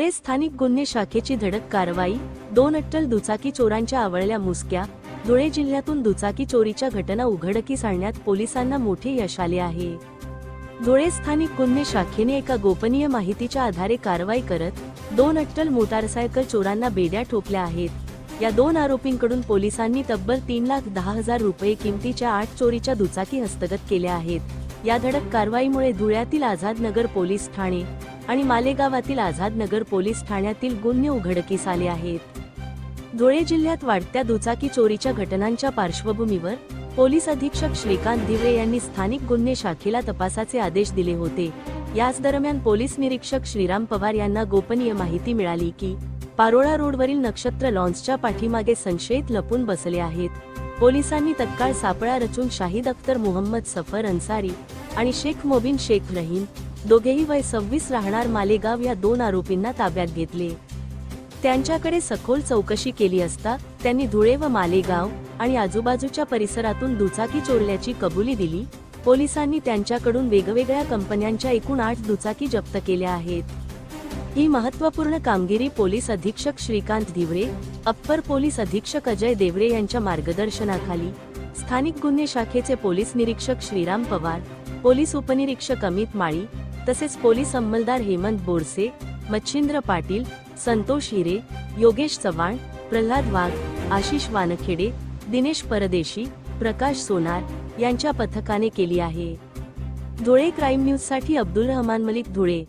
धुळे स्थानिक गुन्हे शाखेची धडक कारवाई, 2 अट्टल दुचाकी चोरांच्या आवळल्या मुसक्या। धुळे जिल्ह्यातून दुचाकी चोरीच्या घटना उघडकीस आणण्यात पोलिसांना मोठे यश आले आहे। धुळे स्थानिक गुन्हे शाखेने एका गोपनीय माहितीच्या आधारे कारवाई करत 2 अट्टल मोटारसायकल चोरांना बेड्या ठोकल्या आहेत। या 2 आरोपींकडून पोलिसांनी तब्बल 3,10,000 रुपये किमतीच्या 8 चोरीच्या दुचाकी हस्तगत केल्या आहेत। या धडक कारवाईमुळे धुळ्यातील आझादनगर पोलीस ठाणे आणि मालेगावातील आझादनगर पोलीस ठाण्यातील गुन्हे उघडकीस आले आहेत। धुळे जिल्ह्यात वाढत्या दुचाकी चोरीच्या घटनांच्या पार्श्वभूमीवर पोलीस अधीक्षक श्रीकांत धिवरे यांनी स्थानिक गुन्हे शाखेला तपासाचे आदेश दिले होते। याच दरम्यान पोलीस निरीक्षक श्रीराम पवार यांना गोपनीय माहिती मिळाली की पारोळा रोडवरील नक्षत्र लॉन्सच्या पाठीमागे संशयित लपून बसले आहेत। पोलिसांनी तत्काळ सापळा रचून शाहिद अख्तर मोहम्मद सफर अन्सारी आणि शेख मोबिन शेख रहीम, दोघेही वय 26 राहणार मालेगाव, या 2 आरोपींना ताब्यात घेतले। त्यांच्याकडे सखोल चौकशी केली असता त्यांनी धुळे व मालेगाव आणि आजूबाजूच्या परिसरातून दुचाकी चोरल्याची कबुली दिली। पोलिसांनी त्यांच्याकडून वेगवेगळ्या कंपन्यांच्या एकूण 8 दुचाकी जप्त केल्या आहेत। ही महत्त्वपूर्ण कामगिरी पोलीस अधीक्षक श्रीकांत धिवरे, अप्पर पोलीस अधीक्षक अजय देवरे यांच्या मार्गदर्शनाखाली स्थानिक गुन्हे शाखेचे पोलीस निरीक्षक श्रीराम पवार, पोलीस उपनिरीक्षक अमित माळी तसेच पोलीस अंमलदार हेमंत बोरसे, मच्छिंद्र पाटील, संतोष हिरे, योगेश चव्हाण, प्रल्हाद वाघ, आशिष वानखेडे, दिनेश परदेशी, प्रकाश सोनार यांच्या पथकाने केली आहे। धुळे क्राईम न्यूज साठी अब्दुल रहमान मलिक, धुळे।